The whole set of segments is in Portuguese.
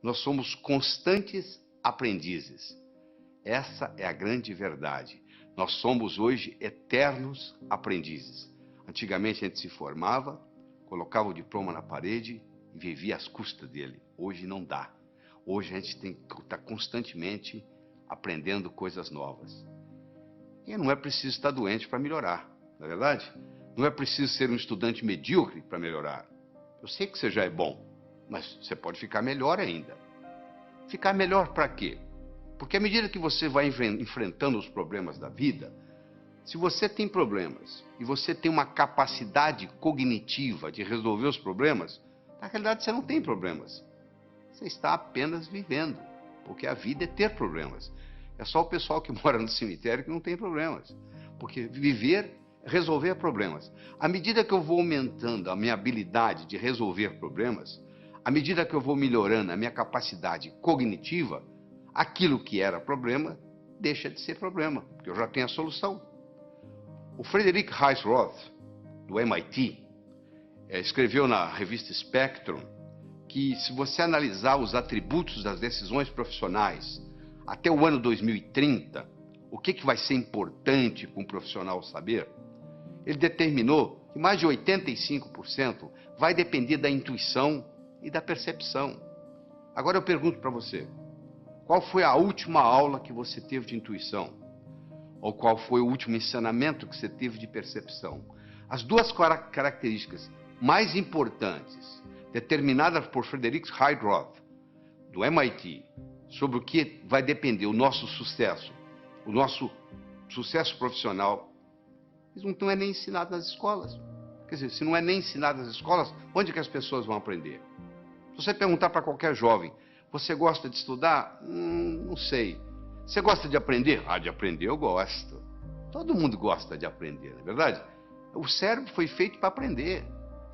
Nós somos constantes aprendizes. Essa é a grande verdade. Nós somos hoje eternos aprendizes. Antigamente a gente se formava, colocava o diploma na parede e vivia às custas dele. Hoje não dá. Hoje a gente tem que estar constantemente aprendendo coisas novas. E não é preciso estar doente para melhorar, não é verdade? Não é preciso ser um estudante medíocre para melhorar. Eu sei que você já é bom, mas você pode ficar melhor ainda. Ficar melhor para quê? Porque à medida que você vai enfrentando os problemas da vida, se você tem problemas e você tem uma capacidade cognitiva de resolver os problemas, na realidade você não tem problemas. Você está apenas vivendo, porque a vida é ter problemas. É só o pessoal que mora no cemitério que não tem problemas. Porque viver é resolver problemas. À medida que eu vou aumentando a minha habilidade de resolver problemas, à medida que eu vou melhorando a minha capacidade cognitiva, aquilo que era problema deixa de ser problema, porque eu já tenho a solução. O Frederick Heisroth, do MIT, escreveu na revista Spectrum que se você analisar os atributos das decisões profissionais até o ano 2030, o que vai ser importante para um profissional saber, ele determinou que mais de 85% vai depender da intuição e da percepção. Agora eu pergunto para você, qual foi a última aula que você teve de intuição? Ou qual foi o último ensinamento que você teve de percepção? As duas características mais importantes, determinadas por Frederick Heisroth, do MIT, sobre o que vai depender o nosso sucesso profissional, isso não é nem ensinado nas escolas. Quer dizer, se não é nem ensinado nas escolas, onde que as pessoas vão aprender? Se você perguntar para qualquer jovem, você gosta de estudar? Não sei. Você gosta de aprender? Ah, de aprender eu gosto. Todo mundo gosta de aprender, não é verdade? O cérebro foi feito para aprender.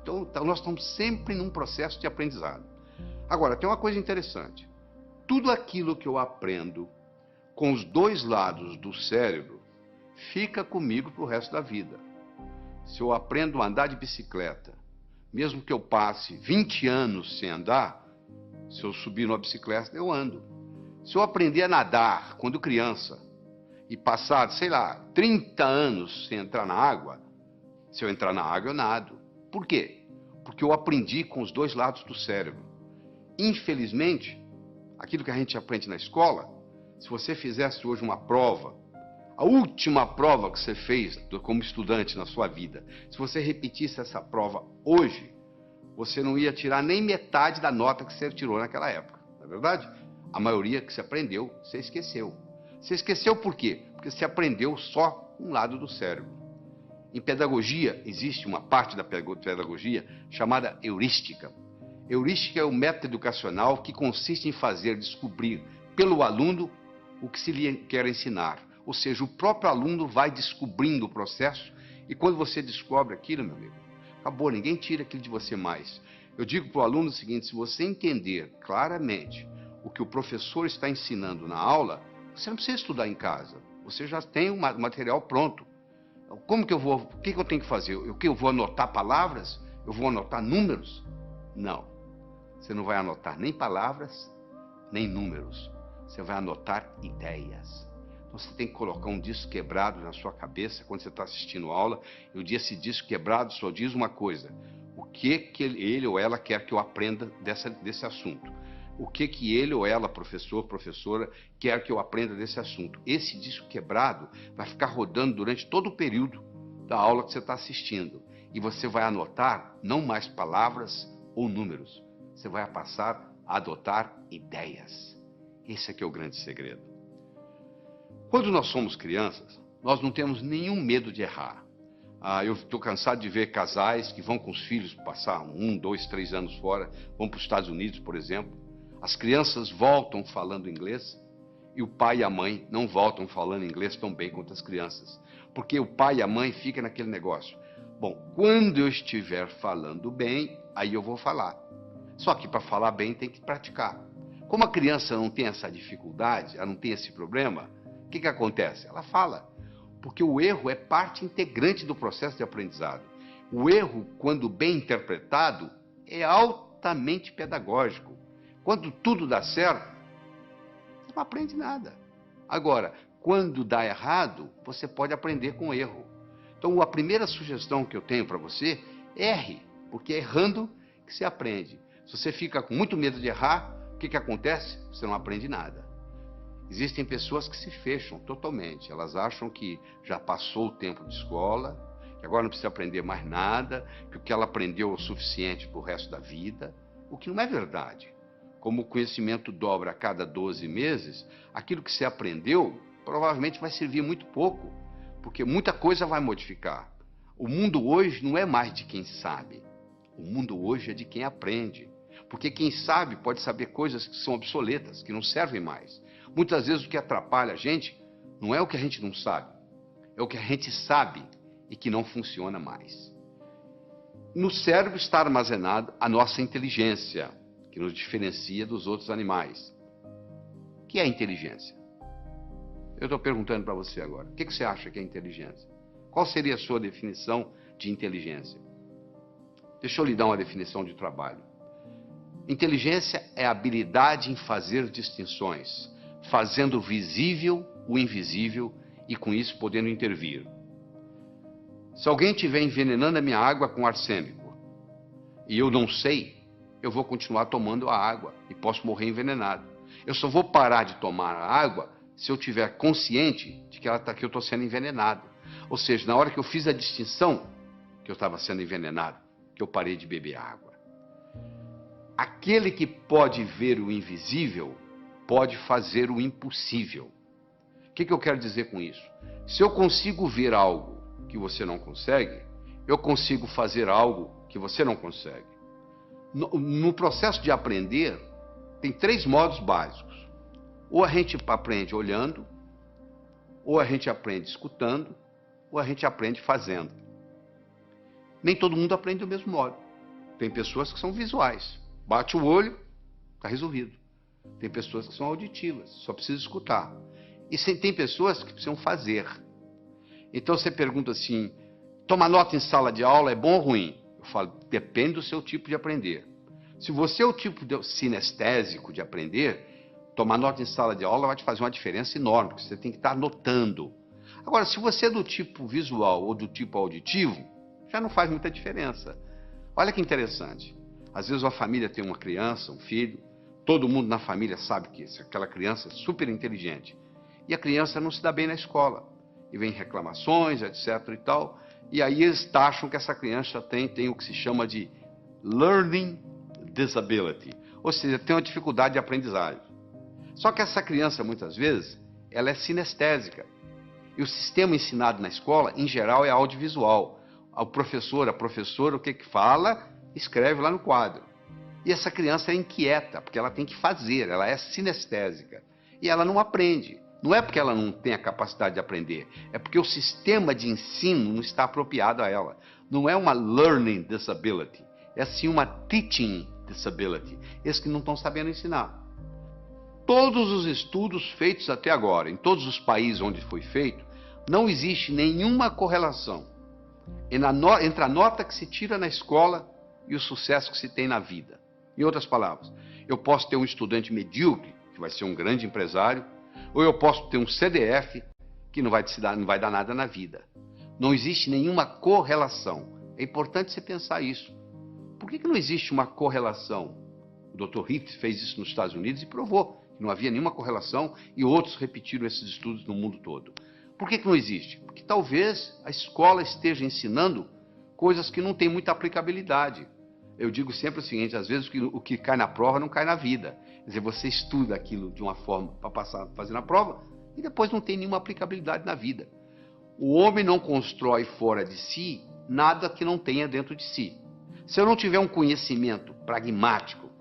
Então, nós estamos sempre num processo de aprendizado. Agora, tem uma coisa interessante. Tudo aquilo que eu aprendo com os dois lados do cérebro fica comigo para o resto da vida. Se eu aprendo a andar de bicicleta, mesmo que eu passe 20 anos sem andar, se eu subir numa bicicleta, eu ando. Se eu aprender a nadar quando criança e passar, sei lá, 30 anos sem entrar na água, se eu entrar na água, eu nado. Por quê? Porque eu aprendi com os dois lados do cérebro. Infelizmente, aquilo que a gente aprende na escola, se você fizesse hoje uma prova, a última prova que você fez como estudante na sua vida, se você repetisse essa prova hoje, você não ia tirar nem metade da nota que você tirou naquela época, não é verdade? A maioria que você aprendeu, você esqueceu. Você esqueceu por quê? Porque você aprendeu só um lado do cérebro. Em pedagogia, existe uma parte da pedagogia chamada heurística. Heurística é o método educacional que consiste em fazer descobrir pelo aluno o que se lhe quer ensinar. Ou seja, o próprio aluno vai descobrindo o processo e quando você descobre aquilo, meu amigo, acabou, ninguém tira aquilo de você mais. Eu digo para o aluno o seguinte, se você entender claramente o que o professor está ensinando na aula, você não precisa estudar em casa. Você já tem o material pronto. Como que eu vou, o que eu tenho que fazer? Eu vou anotar palavras? Eu vou anotar números? Não. Você não vai anotar nem palavras, nem números. Você vai anotar ideias. Então você tem que colocar um disco quebrado na sua cabeça quando você está assistindo a aula. E o dia esse disco quebrado só diz uma coisa. O que ele ou ela quer que eu aprenda desse assunto? O que ele ou ela, professor, professora, quer que eu aprenda desse assunto? Esse disco quebrado vai ficar rodando durante todo o período da aula que você está assistindo. E você vai anotar não mais palavras ou números. Você vai passar a adotar ideias. Esse aqui é o grande segredo. Quando nós somos crianças, nós não temos nenhum medo de errar. Eu estou cansado de ver casais que vão com os filhos passar 1, 2, 3 anos fora, vão para os Estados Unidos, por exemplo. As crianças voltam falando inglês e o pai e a mãe não voltam falando inglês tão bem quanto as crianças. Porque o pai e a mãe ficam naquele negócio. Bom, quando eu estiver falando bem, aí eu vou falar. Só que para falar bem tem que praticar. Como a criança não tem essa dificuldade, ela não tem esse problema, o que acontece? Ela fala. Porque o erro é parte integrante do processo de aprendizado. O erro, quando bem interpretado, é altamente pedagógico. Quando tudo dá certo, você não aprende nada. Agora, quando dá errado, você pode aprender com erro. Então, a primeira sugestão que eu tenho para você, erre, porque é errando que se aprende. Se você fica com muito medo de errar, o que acontece? Você não aprende nada. Existem pessoas que se fecham totalmente. Elas acham que já passou o tempo de escola, que agora não precisa aprender mais nada, que o que ela aprendeu é o suficiente para o resto da vida, o que não é verdade. Como o conhecimento dobra a cada 12 meses, aquilo que você aprendeu provavelmente vai servir muito pouco, porque muita coisa vai modificar. O mundo hoje não é mais de quem sabe. O mundo hoje é de quem aprende. Porque quem sabe pode saber coisas que são obsoletas, que não servem mais. Muitas vezes o que atrapalha a gente não é o que a gente não sabe, é o que a gente sabe e que não funciona mais. No cérebro está armazenada a nossa inteligência, que nos diferencia dos outros animais. O que é inteligência? Eu estou perguntando para você agora. O que você acha que é inteligência? Qual seria a sua definição de inteligência? Deixa eu lhe dar uma definição de trabalho. Inteligência é a habilidade em fazer distinções, fazendo visível o invisível e com isso podendo intervir. Se alguém estiver envenenando a minha água com arsênico e eu não sei, eu vou continuar tomando a água e posso morrer envenenado. Eu só vou parar de tomar a água se eu estiver consciente de que eu estou sendo envenenado. Ou seja, na hora que eu fiz a distinção que eu estava sendo envenenado, que eu parei de beber água. Aquele que pode ver o invisível pode fazer o impossível. O que eu quero dizer com isso? Se eu consigo ver algo que você não consegue, eu consigo fazer algo que você não consegue. No processo de aprender, tem 3 modos básicos. Ou a gente aprende olhando, ou a gente aprende escutando, ou a gente aprende fazendo. Nem todo mundo aprende do mesmo modo. Tem pessoas que são visuais. Bate o olho, está resolvido. Tem pessoas que são auditivas, só precisa escutar. E tem pessoas que precisam fazer. Então você pergunta assim, tomar nota em sala de aula é bom ou ruim? Eu falo, depende do seu tipo de aprender. Se você é o tipo sinestésico de aprender, tomar nota em sala de aula vai te fazer uma diferença enorme, porque você tem que estar anotando. Agora, se você é do tipo visual ou do tipo auditivo, já não faz muita diferença. Olha que interessante. Às vezes uma família tem uma criança, um filho, todo mundo na família sabe que aquela criança é super inteligente. E a criança não se dá bem na escola. E vem reclamações, etc. e tal. E aí eles acham que essa criança tem o que se chama de learning disability. Ou seja, tem uma dificuldade de aprendizagem. Só que essa criança, muitas vezes, ela é sinestésica. E o sistema ensinado na escola, em geral, é audiovisual. O professor, a professora, o que fala, escreve lá no quadro. E essa criança é inquieta, porque ela tem que fazer, ela é sinestésica. E ela não aprende. Não é porque ela não tem a capacidade de aprender, é porque o sistema de ensino não está apropriado a ela. Não é uma learning disability, é sim uma teaching disability. Esses que não estão sabendo ensinar. Todos os estudos feitos até agora, em todos os países onde foi feito, não existe nenhuma correlação entre a nota que se tira na escola e o sucesso que se tem na vida. Em outras palavras, eu posso ter um estudante medíocre, que vai ser um grande empresário, ou eu posso ter um CDF, que não vai dar nada na vida. Não existe nenhuma correlação. É importante você pensar isso. Por que não existe uma correlação? O Dr. Heath fez isso nos Estados Unidos e provou que não havia nenhuma correlação, e outros repetiram esses estudos no mundo todo. Por que não existe? Porque talvez a escola esteja ensinando coisas que não têm muita aplicabilidade. Eu digo sempre o seguinte, às vezes o que cai na prova não cai na vida. Quer dizer, você estuda aquilo de uma forma para passar, fazer na prova, e depois não tem nenhuma aplicabilidade na vida. O homem não constrói fora de si nada que não tenha dentro de si. Se eu não tiver um conhecimento pragmático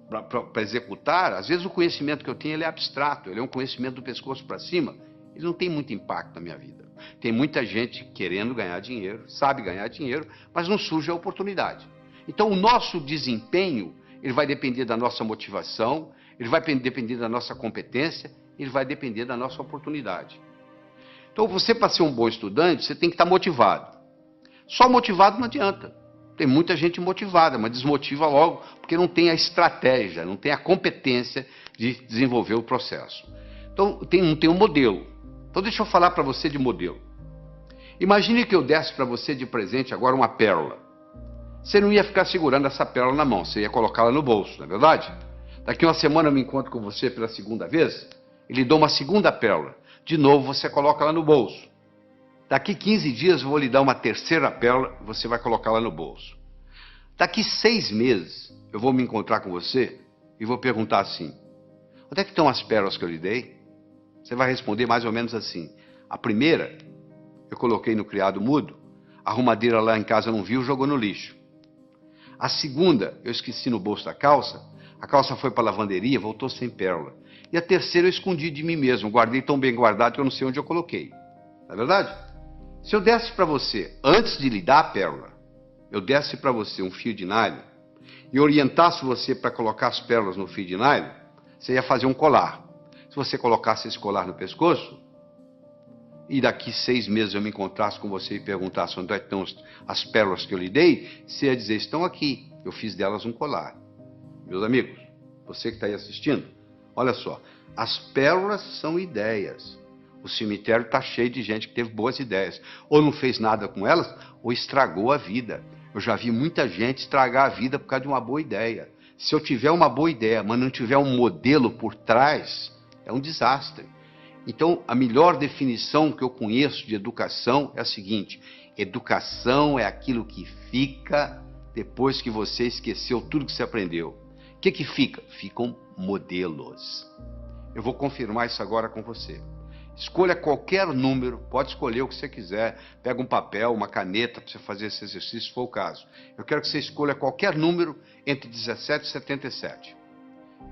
para executar, às vezes o conhecimento que eu tenho ele é abstrato, ele é um conhecimento do pescoço para cima, ele não tem muito impacto na minha vida. Tem muita gente querendo ganhar dinheiro, sabe ganhar dinheiro, mas não surge a oportunidade. Então o nosso desempenho, ele vai depender da nossa motivação, ele vai depender da nossa competência, ele vai depender da nossa oportunidade. Então você, para ser um bom estudante, você tem que estar motivado. Só motivado não adianta. Tem muita gente motivada, mas desmotiva logo porque não tem a estratégia, não tem a competência de desenvolver o processo. Então, não tem um modelo. Então, deixa eu falar para você de modelo. Imagine que eu desse para você de presente agora uma pérola. Você não ia ficar segurando essa pérola na mão, você ia colocá-la no bolso, não é verdade? Daqui uma semana eu me encontro com você pela segunda vez e lhe dou uma segunda pérola. De novo, você coloca ela no bolso. Daqui 15 dias eu vou lhe dar uma terceira pérola e você vai colocá-la no bolso. Daqui 6 meses eu vou me encontrar com você e vou perguntar assim: onde é que estão as pérolas que eu lhe dei? Você vai responder mais ou menos assim: a primeira eu coloquei no criado mudo, a arrumadeira lá em casa não viu, jogou no lixo. A segunda eu esqueci no bolso da calça, a calça foi para a lavanderia, voltou sem pérola. E a terceira eu escondi de mim mesmo, guardei tão bem guardado que eu não sei onde eu coloquei. Não é verdade? Se eu desse para você, antes de lhe dar a pérola, eu desse para você um fio de nylon e orientasse você para colocar as pérolas no fio de nylon, você ia fazer um colar. Se você colocasse esse colar no pescoço, e daqui 6 meses eu me encontrasse com você e perguntasse onde estão as pérolas que eu lhe dei, você ia dizer: estão aqui, eu fiz delas um colar. Meus amigos, você que está aí assistindo, olha só, as pérolas são ideias. O cemitério está cheio de gente que teve boas ideias. Ou não fez nada com elas, ou estragou a vida. Eu já vi muita gente estragar a vida por causa de uma boa ideia. Se eu tiver uma boa ideia, mas não tiver um modelo por trás, é um desastre. Então, a melhor definição que eu conheço de educação é a seguinte: educação é aquilo que fica depois que você esqueceu tudo que você aprendeu. O que fica? Ficam modelos. Eu vou confirmar isso agora com você. Escolha qualquer número, pode escolher o que você quiser. Pega um papel, uma caneta para você fazer esse exercício, se for o caso. Eu quero que você escolha qualquer número entre 17 e 77.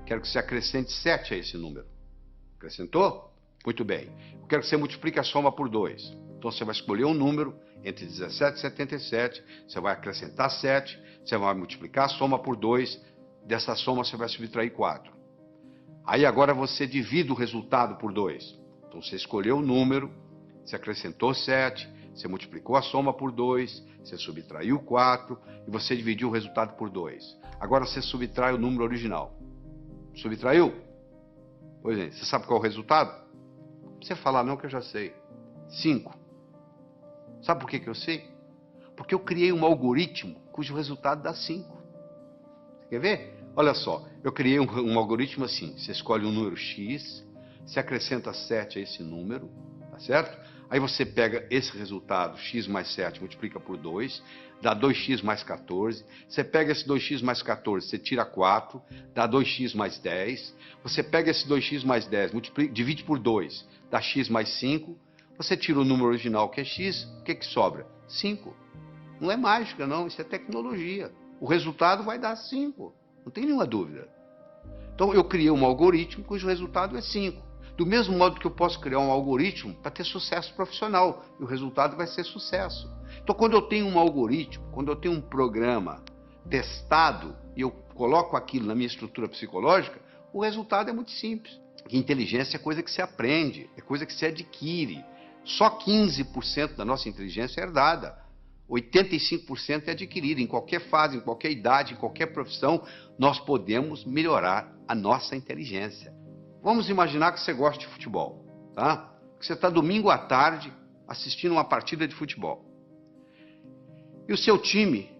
Quero que você acrescente 7 a esse número. Acrescentou? Muito bem. Eu quero que você multiplique a soma por 2. Então você vai escolher um número entre 17 e 77, você vai acrescentar 7, você vai multiplicar a soma por 2, dessa soma você vai subtrair 4. Aí agora você divide o resultado por 2. Então você escolheu o número, você acrescentou 7, você multiplicou a soma por 2, você subtraiu 4 e você dividiu o resultado por 2. Agora você subtrai o número original. Subtraiu? Pois é, você sabe qual é o resultado? Não precisa falar não que eu já sei. 5. Sabe por que eu sei? Porque eu criei um algoritmo cujo resultado dá 5. Quer ver? Olha só, eu criei um algoritmo assim. Você escolhe um número X, você acrescenta 7 a esse número, tá certo? Aí você pega esse resultado, x mais 7, multiplica por 2, dá 2x mais 14. Você pega esse 2x mais 14, você tira 4, dá 2x mais 10. Você pega esse 2x mais 10, divide por 2, dá x mais 5. Você tira o número original, que é x, o que sobra? 5. Não é mágica, não, isso é tecnologia. O resultado vai dar 5, não tem nenhuma dúvida. Então eu criei um algoritmo cujo resultado é 5. Do mesmo modo que eu posso criar um algoritmo para ter sucesso profissional, e o resultado vai ser sucesso. Então quando eu tenho um algoritmo, quando eu tenho um programa testado, e eu coloco aquilo na minha estrutura psicológica, o resultado é muito simples. Inteligência é coisa que se aprende, é coisa que se adquire. Só 15% da nossa inteligência é herdada. 85% é adquirida. Em qualquer fase, em qualquer idade, em qualquer profissão, nós podemos melhorar a nossa inteligência. Vamos imaginar que você gosta de futebol, tá? Que você está domingo à tarde assistindo uma partida de futebol. E o seu time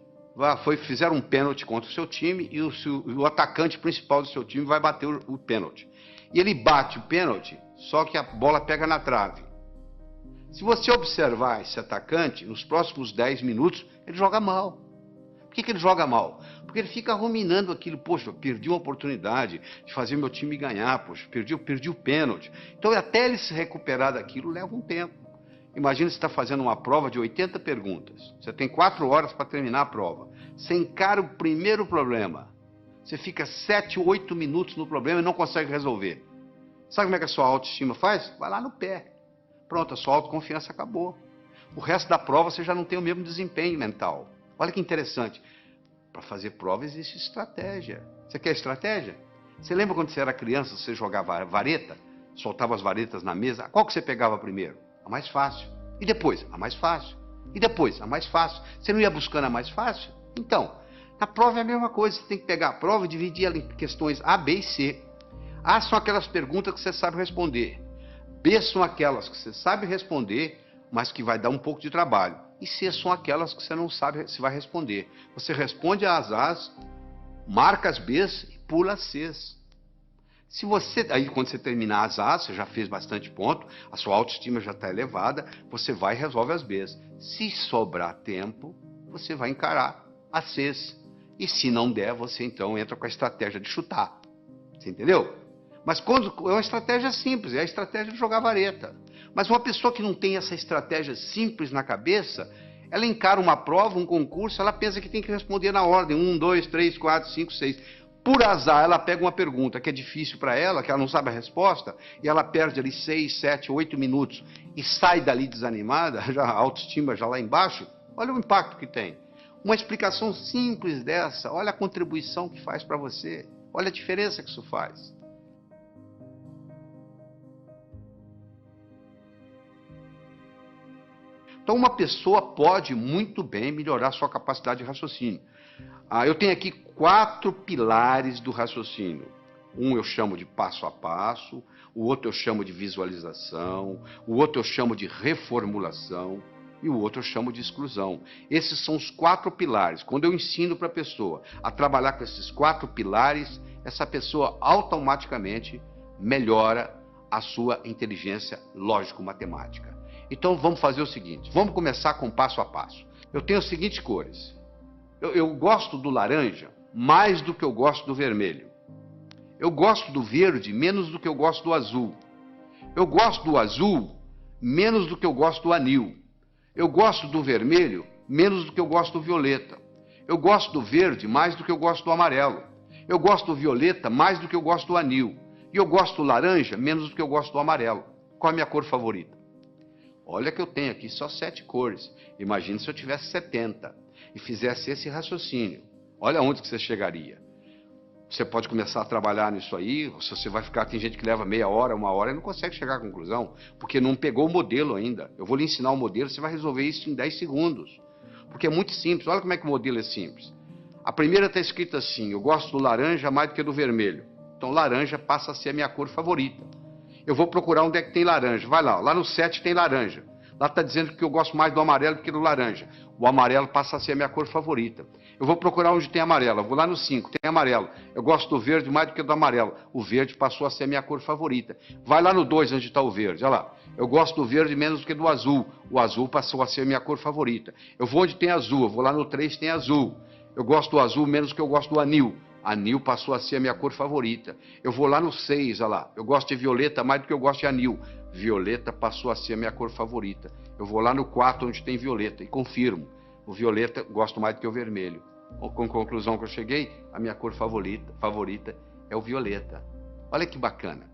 fizeram um pênalti contra o seu time e o atacante principal do seu time vai bater o pênalti. E ele bate o pênalti, só que a bola pega na trave. Se você observar esse atacante, nos próximos 10 minutos, ele joga mal. Por que ele joga mal? Porque ele fica ruminando aquilo. Poxa, eu perdi uma oportunidade de fazer meu time ganhar. Poxa, perdi o pênalti. Então, até ele se recuperar daquilo, leva um tempo. Imagina você está fazendo uma prova de 80 perguntas. Você tem 4 horas para terminar a prova. Você encara o primeiro problema. Você fica 7, 8 minutos no problema e não consegue resolver. Sabe como é que a sua autoestima faz? Vai lá no pé. Pronto, a sua autoconfiança acabou. O resto da prova você já não tem o mesmo desempenho mental. Olha que interessante. Para fazer prova existe estratégia. Você quer estratégia? Você lembra quando você era criança, você jogava vareta? Soltava as varetas na mesa? Qual que você pegava primeiro? A mais fácil. E depois? A mais fácil. E depois? A mais fácil. Você não ia buscando a mais fácil? Então, na prova é a mesma coisa. Você tem que pegar a prova e dividir ela em questões A, B e C. A são aquelas perguntas que você sabe responder. B são aquelas que você sabe responder, mas que vai dar um pouco de trabalho. E C são aquelas que você não sabe se vai responder. Você responde às A's, marca as B's e pula as C's. Se você, aí quando você terminar as A's, você já fez bastante ponto, a sua autoestima já está elevada, você vai e resolve as B's. Se sobrar tempo, você vai encarar as C's. E se não der, você então entra com a estratégia de chutar. Você entendeu? Mas quando é uma estratégia simples, é a estratégia de jogar vareta. Mas uma pessoa que não tem essa estratégia simples na cabeça, ela encara uma prova, um concurso, ela pensa que tem que responder na ordem, 1, 2, 3, 4, 5, 6. Por azar, ela pega uma pergunta que é difícil para ela, que ela não sabe a resposta, e ela perde ali 6, 7, 8 minutos e sai dali desanimada, já a autoestima já lá embaixo. Olha o impacto que tem. Uma explicação simples dessa, olha a contribuição que faz para você, olha a diferença que isso faz. Então, uma pessoa pode muito bem melhorar sua capacidade de raciocínio. Eu tenho aqui 4 pilares do raciocínio. Um eu chamo de passo a passo, o outro eu chamo de visualização, o outro eu chamo de reformulação e o outro eu chamo de exclusão. Esses são os 4 pilares. Quando eu ensino para a pessoa a trabalhar com esses 4 pilares, essa pessoa automaticamente melhora a sua inteligência lógico-matemática. Então vamos fazer o seguinte, vamos começar com passo a passo. Eu tenho as seguintes cores. Eu gosto do laranja mais do que eu gosto do vermelho. Eu gosto do verde menos do que eu gosto do azul. Eu gosto do azul menos do que eu gosto do anil. Eu gosto do vermelho menos do que eu gosto do violeta. Eu gosto do verde mais do que eu gosto do amarelo. Eu gosto do violeta mais do que eu gosto do anil. E eu gosto do laranja menos do que eu gosto do amarelo. Qual é a minha cor favorita? Olha que eu tenho aqui só 7 cores. Imagine se eu tivesse 70 e fizesse esse raciocínio. Olha onde que você chegaria. Você pode começar a trabalhar nisso aí, se você vai ficar, tem gente que leva meia hora, 1 hora e não consegue chegar à conclusão, porque não pegou o modelo ainda. Eu vou lhe ensinar o modelo, você vai resolver isso em 10 segundos. Porque é muito simples, olha como é que o modelo é simples. A primeira está escrita assim, eu gosto do laranja mais do que do vermelho. Então laranja passa a ser a minha cor favorita. Eu vou procurar onde é que tem laranja. Vai lá no 7 tem laranja. Lá está dizendo que eu gosto mais do amarelo do que do laranja. O amarelo passa a ser a minha cor favorita. Eu vou procurar onde tem amarelo. Eu vou lá no 5, tem amarelo. Eu gosto do verde mais do que do amarelo. O verde passou a ser a minha cor favorita. Vai lá no 2, onde está o verde. Olha lá. Eu gosto do verde menos do que do azul. O azul passou a ser a minha cor favorita. Eu vou onde tem azul. Eu vou lá no 3, tem azul. Eu gosto do azul menos do que eu gosto do anil. Anil passou a ser a minha cor favorita. Eu vou lá no 6, olha lá. Eu gosto de violeta mais do que eu gosto de anil. Violeta passou a ser a minha cor favorita. Eu vou lá no 4, onde tem violeta, e confirmo. O violeta gosto mais do que o vermelho. Com a conclusão que eu cheguei, a minha cor favorita é o violeta. Olha que bacana.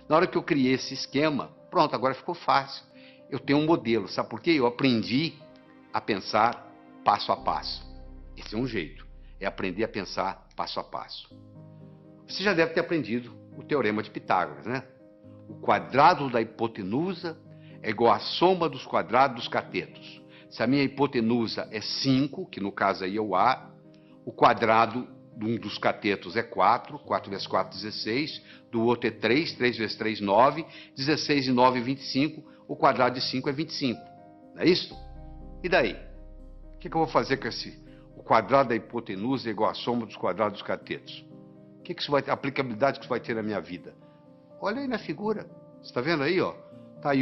Na hora que eu criei esse esquema, pronto, agora ficou fácil. Eu tenho um modelo, sabe por quê? Eu aprendi a pensar passo a passo. Esse é um jeito, é aprender a pensar passo a passo. Você já deve ter aprendido o teorema de Pitágoras, né? O quadrado da hipotenusa é igual à soma dos quadrados dos catetos. Se a minha hipotenusa é 5, que no caso aí é o A, o quadrado de um dos catetos é 4, 4 vezes 4, 16, do outro é 3, 3 vezes 3, 9, 16 e 9, 25, o quadrado de 5 é 25. Não é isso? E daí? O que eu vou fazer com esse? O quadrado da hipotenusa é igual à soma dos quadrados dos catetos. O que isso vai ter? A aplicabilidade que isso vai ter na minha vida? Olha aí na figura. Você está vendo aí, ó? Está aí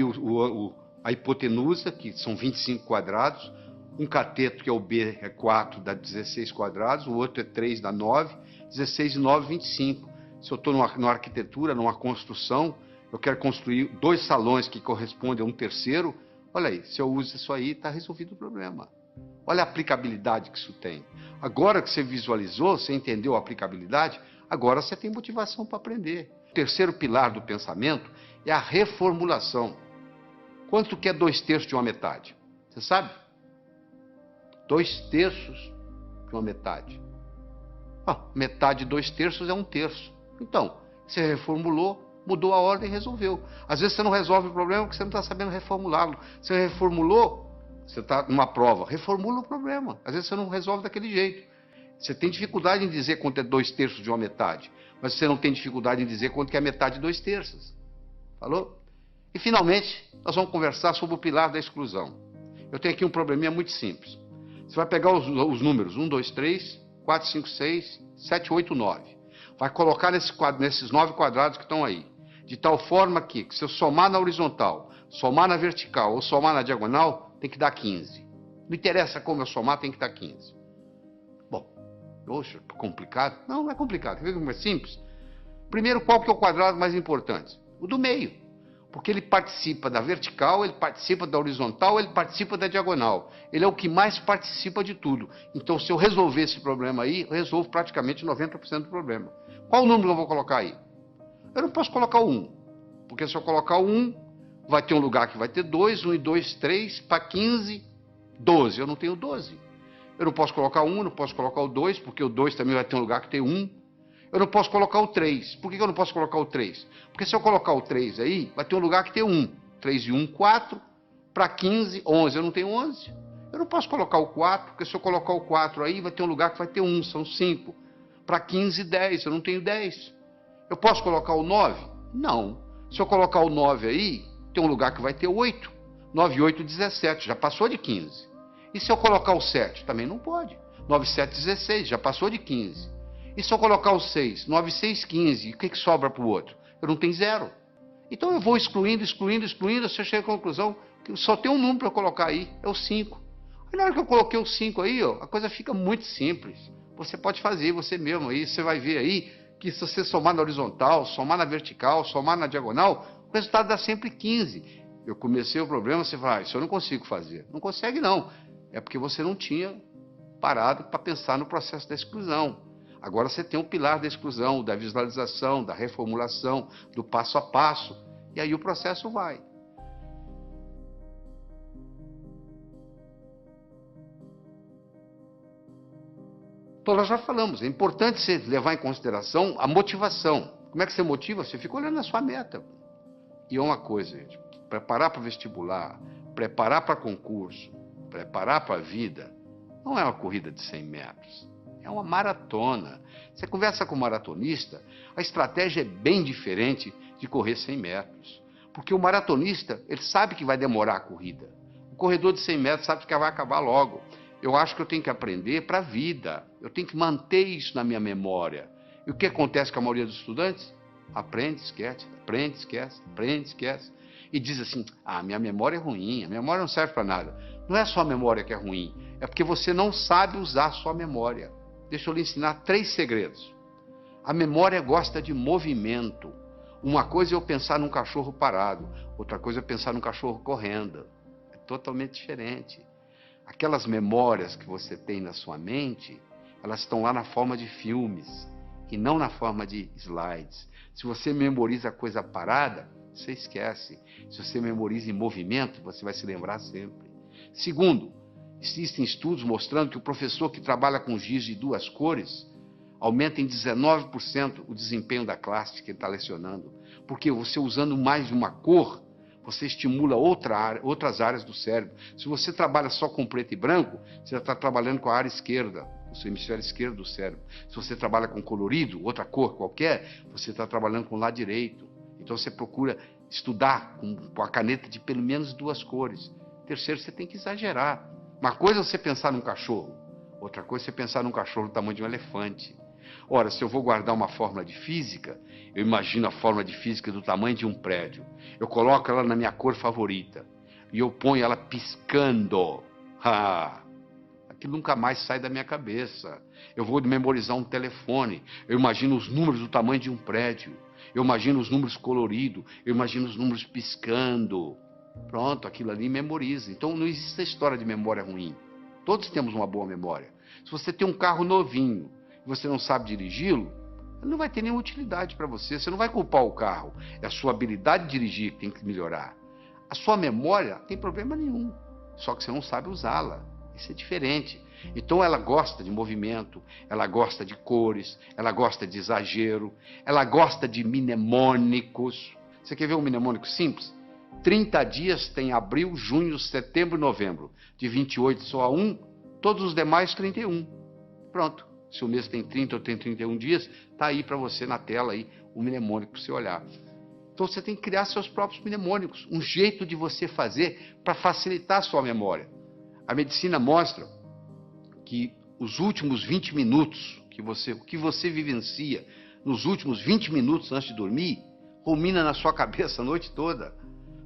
a hipotenusa, que são 25 quadrados. Um cateto, que é o B, é 4, dá 16 quadrados. O outro é 3, dá 9. 16 e 9, 25. Se eu estou numa arquitetura, numa construção, eu quero construir 2 salões que correspondem a um terceiro. Olha aí, se eu uso isso aí, está resolvido o problema. Olha a aplicabilidade que isso tem. Agora que você visualizou, você entendeu a aplicabilidade, agora você tem motivação para aprender. O terceiro pilar do pensamento é a reformulação. Quanto que é 2/3 de uma metade? Você sabe? 2/3 de uma metade. Metade de 2/3 é 1/3. Então, você reformulou, mudou a ordem e resolveu. Às vezes você não resolve o problema porque você não está sabendo reformulá-lo. Você reformulou, você está numa prova, reformula o problema. Às vezes você não resolve daquele jeito. Você tem dificuldade em dizer quanto é 2/3 de uma metade, mas você não tem dificuldade em dizer quanto que é metade de 2/3. Falou? E, finalmente, nós vamos conversar sobre o pilar da exclusão. Eu tenho aqui um probleminha muito simples. Você vai pegar os números 1, 2, 3, 4, 5, 6, 7, 8, 9. Vai colocar nesses 9 quadrados que estão aí. De tal forma que, se eu somar na horizontal, somar na vertical ou somar na diagonal, tem que dar 15. Não interessa como eu somar, tem que dar 15. Bom, poxa, complicado? Não, não é complicado. Quer ver como é simples? Primeiro, qual que é o quadrado mais importante? O do meio. Porque ele participa da vertical, ele participa da horizontal, ele participa da diagonal. Ele é o que mais participa de tudo. Então, se eu resolver esse problema aí, eu resolvo praticamente 90% do problema. Qual o número que eu vou colocar aí? Eu não posso colocar o 1. Porque se eu colocar o 1, vai ter um lugar que vai ter 2, 1 e 2, 3, para 15, 12. Eu não tenho 12. Eu não posso colocar o 1, não posso colocar o 2, porque o 2 também vai ter um lugar que tem 1. Eu não posso colocar o 3. Por que eu não posso colocar o 3? Porque se eu colocar o 3 aí, vai ter um lugar que tem 1. 3 e 1, 4. Para 15, 11. Eu não tenho 11. Eu não posso colocar o 4, porque se eu colocar o 4 aí, vai ter um lugar que vai ter 1. São 5. Para 15, 10. Eu não tenho 10. Eu posso colocar o 9? Não. Se eu colocar o 9 aí, tem um lugar que vai ter 8. 9 e 8, 17. Já passou de 15. E se eu colocar o 7? Também não pode. 9 e 7, 16. Já passou de 15. E se eu colocar o 6? 9 e 6, 15. O que sobra para o outro? Eu não tenho 0. Então eu vou excluindo, você chega à conclusão que só tem um número para eu colocar aí, é o 5. Aí na hora que eu coloquei o 5 aí, ó, a coisa fica muito simples. Você pode fazer você mesmo aí, você vai ver aí que se você somar na horizontal, somar na vertical, somar na diagonal, o resultado dá sempre 15. Eu comecei o problema, você fala, isso eu não consigo fazer. Não consegue não. É porque você não tinha parado para pensar no processo da exclusão. Agora você tem o pilar da exclusão, da visualização, da reformulação, do passo a passo. E aí o processo vai. Então nós já falamos, é importante você levar em consideração a motivação. Como é que você motiva? Você fica olhando a sua meta. E é uma coisa, gente, preparar para o vestibular, preparar para concurso, preparar para a vida, não é uma corrida de 100 metros. É uma maratona. Você conversa com um maratonista, a estratégia é bem diferente de correr 100 metros. Porque o maratonista, ele sabe que vai demorar a corrida. O corredor de 100 metros sabe que vai acabar logo. Eu acho que eu tenho que aprender para a vida. Eu tenho que manter isso na minha memória. E o que acontece com a maioria dos estudantes? Aprende, esquece, aprende, esquece, aprende, esquece. E diz assim, minha memória é ruim, a memória não serve para nada. Não é só a memória que é ruim, é porque você não sabe usar a sua memória. Deixa eu lhe ensinar 3 segredos. A memória gosta de movimento. Uma coisa é eu pensar num cachorro parado, outra coisa é pensar num cachorro correndo. É totalmente diferente. Aquelas memórias que você tem na sua mente, elas estão lá na forma de filmes e não na forma de slides. Se você memoriza coisa parada, você esquece. Se você memoriza em movimento, você vai se lembrar sempre. Segundo, existem estudos mostrando que o professor que trabalha com giz de 2 cores aumenta em 19% o desempenho da classe que ele está lecionando. Porque você usando mais de uma cor, você estimula outras áreas do cérebro. Se você trabalha só com preto e branco, você já está trabalhando com a área esquerda, o seu hemisfério esquerdo do cérebro. Se você trabalha com colorido, outra cor qualquer, você está trabalhando com o lado direito. Então você procura estudar com a caneta de pelo menos 2 cores. Terceiro, você tem que exagerar. Uma coisa é você pensar num cachorro, outra coisa é você pensar num cachorro do tamanho de um elefante. Ora, se eu vou guardar uma fórmula de física, eu imagino a fórmula de física do tamanho de um prédio. Eu coloco ela na minha cor favorita e eu ponho ela piscando. Aquilo nunca mais sai da minha cabeça. Eu vou memorizar um telefone, eu imagino os números do tamanho de um prédio. Eu imagino os números coloridos, eu imagino os números piscando. Pronto, aquilo ali memoriza. Então não existe a história de memória ruim. Todos temos uma boa memória. Se você tem um carro novinho e você não sabe dirigi-lo, não vai ter nenhuma utilidade para você. Você não vai culpar o carro. É a sua habilidade de dirigir que tem que melhorar. A sua memória não tem problema nenhum. Só que você não sabe usá-la. Isso é diferente. Então ela gosta de movimento, ela gosta de cores, ela gosta de exagero, ela gosta de mnemônicos. Você quer ver um mnemônico simples? 30 dias tem abril, junho, setembro e novembro. De 28 só a 1, todos os demais 31. Pronto. Se o mês tem 30 ou tem 31 dias, está aí para você na tela aí o mnemônico para você olhar. Então você tem que criar seus próprios mnemônicos, um jeito de você fazer para facilitar a sua memória. A medicina mostra que os últimos 20 minutos, o que você vivencia nos últimos 20 minutos antes de dormir, rumina na sua cabeça a noite toda.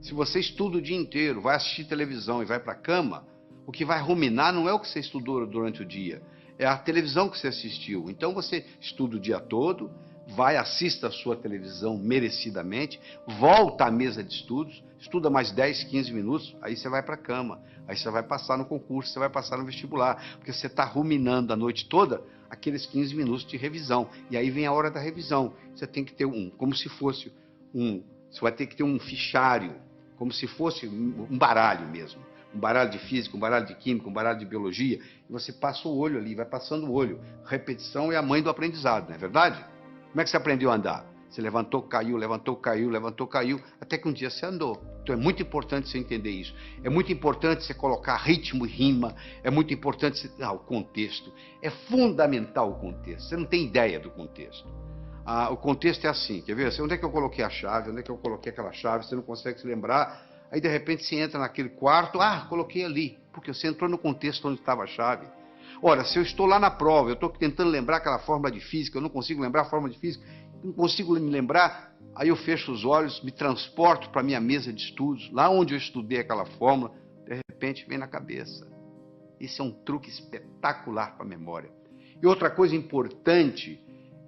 Se você estuda o dia inteiro, vai assistir televisão e vai para a cama, o que vai ruminar não é o que você estudou durante o dia, é a televisão que você assistiu. Então você estuda o dia todo, vai, assista a sua televisão merecidamente, volta à mesa de estudos, estuda mais 10, 15 minutos, aí você vai para a cama, aí você vai passar no concurso, você vai passar no vestibular, porque você está ruminando a noite toda aqueles 15 minutos de revisão. E aí vem a hora da revisão. Você tem que ter como se fosse você vai ter que ter um fichário, como se fosse um baralho mesmo. Um baralho de física, um baralho de química, um baralho de biologia, e você passa o olho ali, vai passando o olho. Repetição é a mãe do aprendizado, não é verdade? Como é que você aprendeu a andar? Você levantou, caiu, levantou, caiu, levantou, caiu, até que um dia você andou. Então é muito importante você entender isso. É muito importante você colocar ritmo e rima, é muito importante você... o contexto. É fundamental o contexto. Você não tem ideia do contexto. O contexto é assim, quer ver? Onde é que eu coloquei a chave? Onde é que eu coloquei aquela chave? Você não consegue se lembrar. Aí de repente você entra naquele quarto, coloquei ali, porque você entrou no contexto onde estava a chave. Ora, se eu estou lá na prova, eu estou tentando lembrar aquela fórmula de física, eu não consigo lembrar a fórmula de física, não consigo me lembrar, aí eu fecho os olhos, me transporto para a minha mesa de estudos, lá onde eu estudei aquela fórmula, de repente vem na cabeça. Isso é um truque espetacular para a memória. E outra coisa importante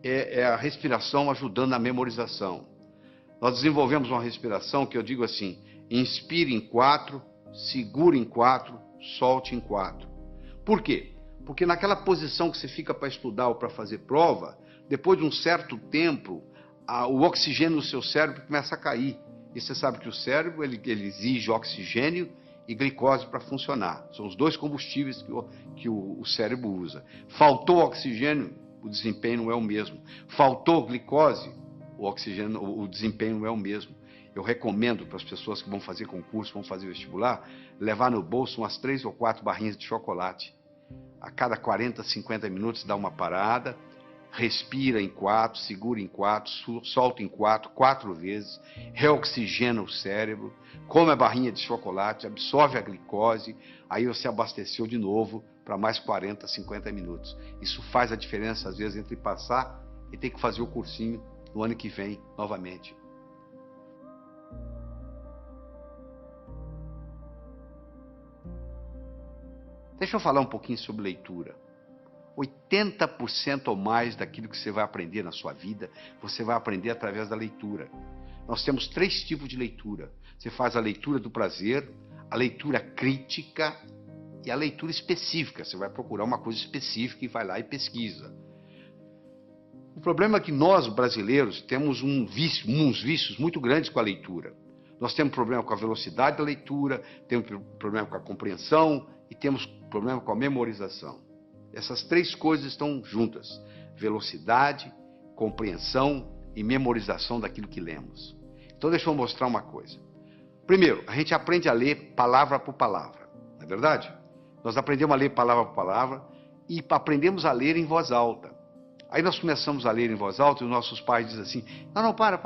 é a respiração ajudando na memorização. Nós desenvolvemos uma respiração que eu digo assim: inspire em 4, segure em 4, solte em 4. Por quê? Porque naquela posição que você fica para estudar ou para fazer prova, depois de um certo tempo, o oxigênio no seu cérebro começa a cair. E você sabe que o cérebro ele exige oxigênio e glicose para funcionar. São os dois combustíveis que o cérebro usa. Faltou oxigênio, o desempenho não é o mesmo. Faltou glicose, o desempenho não é o mesmo. Eu recomendo para as pessoas que vão fazer concurso, vão fazer vestibular, levar no bolso umas 3 ou 4 barrinhas de chocolate. A cada 40, 50 minutos dá uma parada, respira em 4, segura em 4, solta em 4, 4 vezes, reoxigena o cérebro, come a barrinha de chocolate, absorve a glicose, aí você abasteceu de novo para mais 40, 50 minutos. Isso faz a diferença, às vezes, entre passar e ter que fazer o cursinho no ano que vem, novamente. Deixa eu falar um pouquinho sobre leitura. 80% ou mais daquilo que você vai aprender na sua vida, você vai aprender através da leitura. Nós temos 3 tipos de leitura. Você faz a leitura do prazer, a leitura crítica e a leitura específica. Você vai procurar uma coisa específica e vai lá e pesquisa. O problema é que nós, brasileiros, temos uns vícios muito grandes com a leitura. Nós temos problema com a velocidade da leitura, temos problema com a compreensão e temos problema com a memorização. Essas 3 coisas estão juntas: velocidade, compreensão e memorização daquilo que lemos. Então deixa eu mostrar uma coisa. Primeiro, a gente aprende a ler palavra por palavra, não é verdade? Nós aprendemos a ler palavra por palavra e aprendemos a ler em voz alta. Aí nós começamos a ler em voz alta e os nossos pais dizem assim: não, para,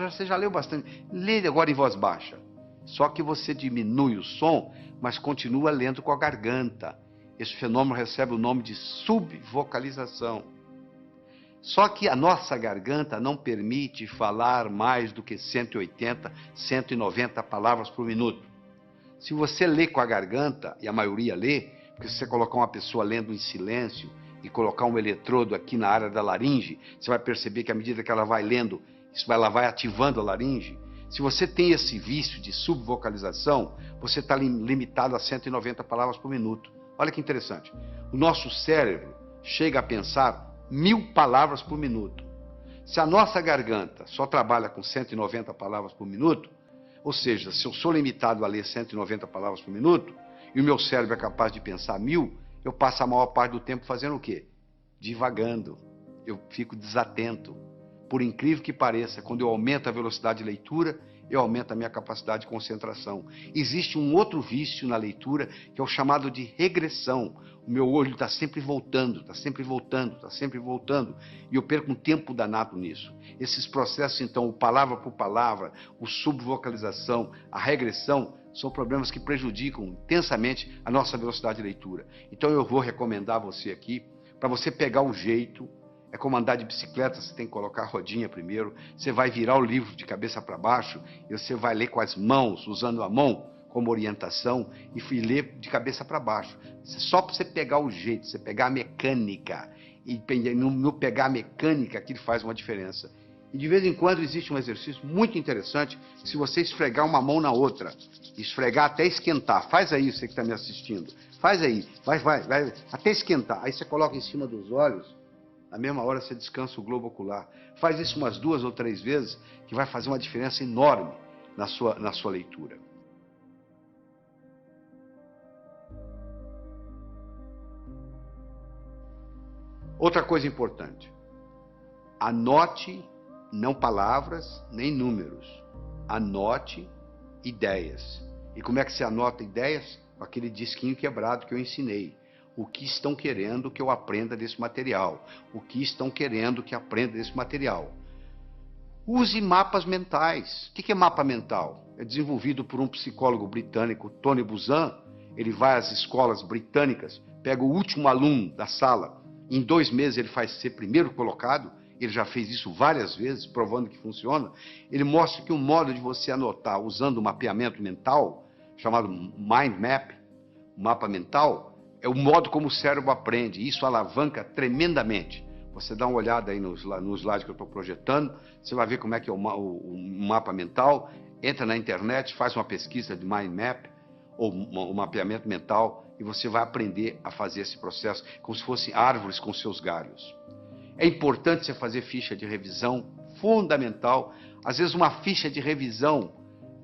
você já leu bastante, lê agora em voz baixa. Só que você diminui o som, mas continua lendo com a garganta. Esse fenômeno recebe o nome de subvocalização. Só que a nossa garganta não permite falar mais do que 180, 190 palavras por minuto. Se você lê com a garganta, e a maioria lê, porque se você colocar uma pessoa lendo em silêncio e colocar um eletrodo aqui na área da laringe, você vai perceber que à medida que ela vai lendo, ela vai ativando a laringe. Se você tem esse vício de subvocalização, você está limitado a 190 palavras por minuto. Olha que interessante. O nosso cérebro chega a pensar 1000 palavras por minuto. Se a nossa garganta só trabalha com 190 palavras por minuto, ou seja, se eu sou limitado a ler 190 palavras por minuto, e o meu cérebro é capaz de pensar 1000, eu passo a maior parte do tempo fazendo o quê? Divagando. Eu fico desatento. Por incrível que pareça, quando eu aumento a velocidade de leitura, eu aumento a minha capacidade de concentração. Existe um outro vício na leitura, que é o chamado de regressão. O meu olho está sempre voltando, está sempre voltando, está sempre voltando, e eu perco um tempo danado nisso. Esses processos, então, o palavra por palavra, o subvocalização, a regressão, são problemas que prejudicam intensamente a nossa velocidade de leitura. Então eu vou recomendar a você aqui, para você pegar o jeito. É como andar de bicicleta, você tem que colocar a rodinha primeiro, você vai virar o livro de cabeça para baixo, e você vai ler com as mãos, usando a mão como orientação, e ler de cabeça para baixo. Só para você pegar o jeito, você pegar a mecânica, e no pegar a mecânica que faz uma diferença. E de vez em quando existe um exercício muito interessante, se você esfregar uma mão na outra, esfregar até esquentar. Faz aí, você que está me assistindo, faz aí, vai, até esquentar. Aí você coloca em cima dos olhos, na mesma hora você descansa o globo ocular. Faz isso umas 2 ou 3 vezes, que vai fazer uma diferença enorme na sua leitura. Outra coisa importante, anote não palavras nem números, anote ideias. E como é que você anota ideias? Com aquele disquinho quebrado que eu ensinei. O que estão querendo que eu aprenda desse material? O que estão querendo que aprenda desse material? Use mapas mentais. O que é mapa mental? É desenvolvido por um psicólogo britânico, Tony Buzan. Ele vai às escolas britânicas, pega o último aluno da sala, em 2 meses ele faz ser primeiro colocado. Ele já fez isso várias vezes, provando que funciona. Ele mostra que o modo de você anotar usando o mapeamento mental, chamado mind map, mapa mental, é o modo como o cérebro aprende. Isso alavanca tremendamente. Você dá uma olhada aí no slide que eu estou projetando, você vai ver como é que é o mapa mental. Entra na internet, faz uma pesquisa de mind map, ou um mapeamento mental, e você vai aprender a fazer esse processo como se fossem árvores com seus galhos. É importante você fazer ficha de revisão, fundamental. Às vezes uma ficha de revisão,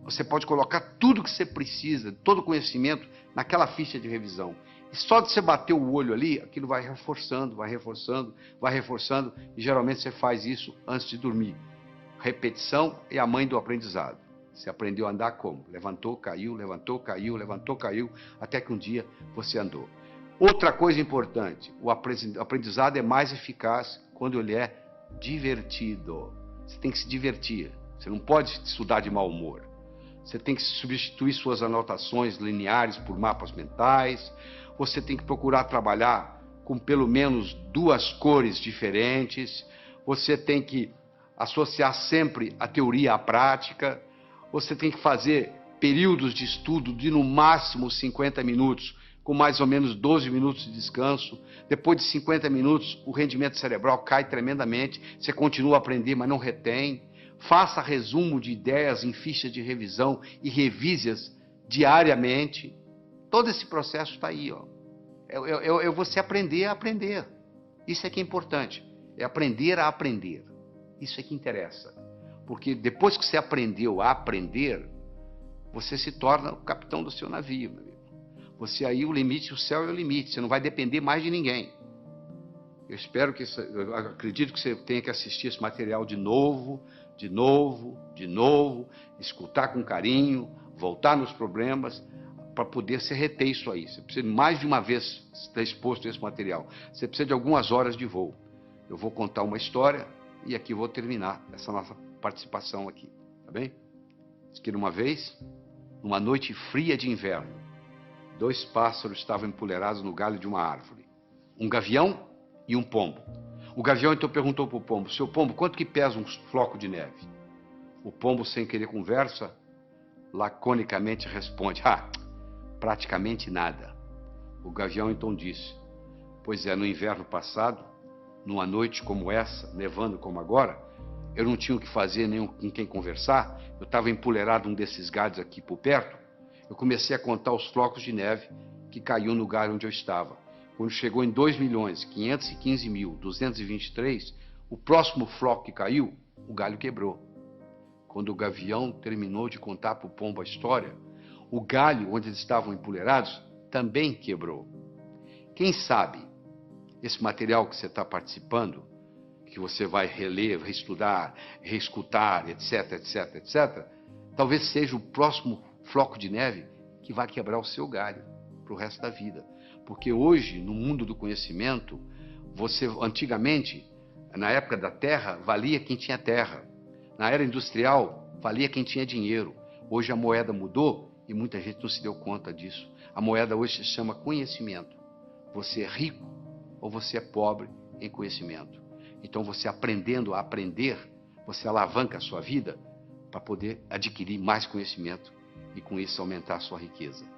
você pode colocar tudo que você precisa, todo o conhecimento, naquela ficha de revisão. E só de você bater o olho ali, aquilo vai reforçando, vai reforçando, vai reforçando, e geralmente você faz isso antes de dormir. Repetição é a mãe do aprendizado. Você aprendeu a andar como? Levantou, caiu, levantou, caiu, levantou, caiu, até que um dia você andou. Outra coisa importante, o aprendizado é mais eficaz quando ele é divertido. Você tem que se divertir, você não pode estudar de mau humor. Você tem que substituir suas anotações lineares por mapas mentais, você tem que procurar trabalhar com pelo menos 2 cores diferentes, você tem que associar sempre a teoria à prática, você tem que fazer períodos de estudo de no máximo 50 minutos, com mais ou menos 12 minutos de descanso. Depois de 50 minutos, o rendimento cerebral cai tremendamente, você continua a aprender, mas não retém. Faça resumo de ideias em fichas de revisão e revise-as diariamente. Todo esse processo está aí, ó. É você aprender a aprender. Isso é que é importante. É aprender a aprender. Isso é que interessa. Porque depois que você aprendeu a aprender, você se torna o capitão do seu navio, meu amigo. Você aí, o limite, o céu é o limite. Você não vai depender mais de ninguém. Eu espero que, eu acredito que você tenha que assistir esse material de novo, escutar com carinho, voltar nos problemas, para poder se reter isso aí. Você precisa mais de uma vez estar exposto a esse material. Você precisa de algumas horas de voo. Eu vou contar uma história e aqui vou terminar essa nossa participação aqui, tá bem? Diz que uma vez, numa noite fria de inverno, 2 pássaros estavam empoleirados no galho de uma árvore. Um gavião e um pombo. O gavião então perguntou para o pombo: seu pombo, quanto que pesa um floco de neve? O pombo, sem querer conversa, laconicamente responde: praticamente nada. O gavião então disse: pois é, no inverno passado, numa noite como essa, nevando como agora, eu não tinha o que fazer, nem com quem conversar, eu estava empoleirado num desses galhos aqui por perto, eu comecei a contar os flocos de neve que caiu no galho onde eu estava. Quando chegou em 2.515.223, o próximo floco que caiu, o galho quebrou. Quando o gavião terminou de contar para o pombo a história, o galho onde eles estavam empoleirados também quebrou. Quem sabe esse material que você está participando, que você vai reler, reestudar, reescutar, etc, etc, etc, talvez seja o próximo floco de neve que vai quebrar o seu galho para o resto da vida. Porque hoje, no mundo do conhecimento, antigamente, na época da terra, valia quem tinha terra. Na era industrial, valia quem tinha dinheiro. Hoje a moeda mudou e muita gente não se deu conta disso. A moeda hoje se chama conhecimento. Você é rico ou você é pobre em conhecimento. Então você aprendendo a aprender, você alavanca a sua vida para poder adquirir mais conhecimento e com isso aumentar a sua riqueza.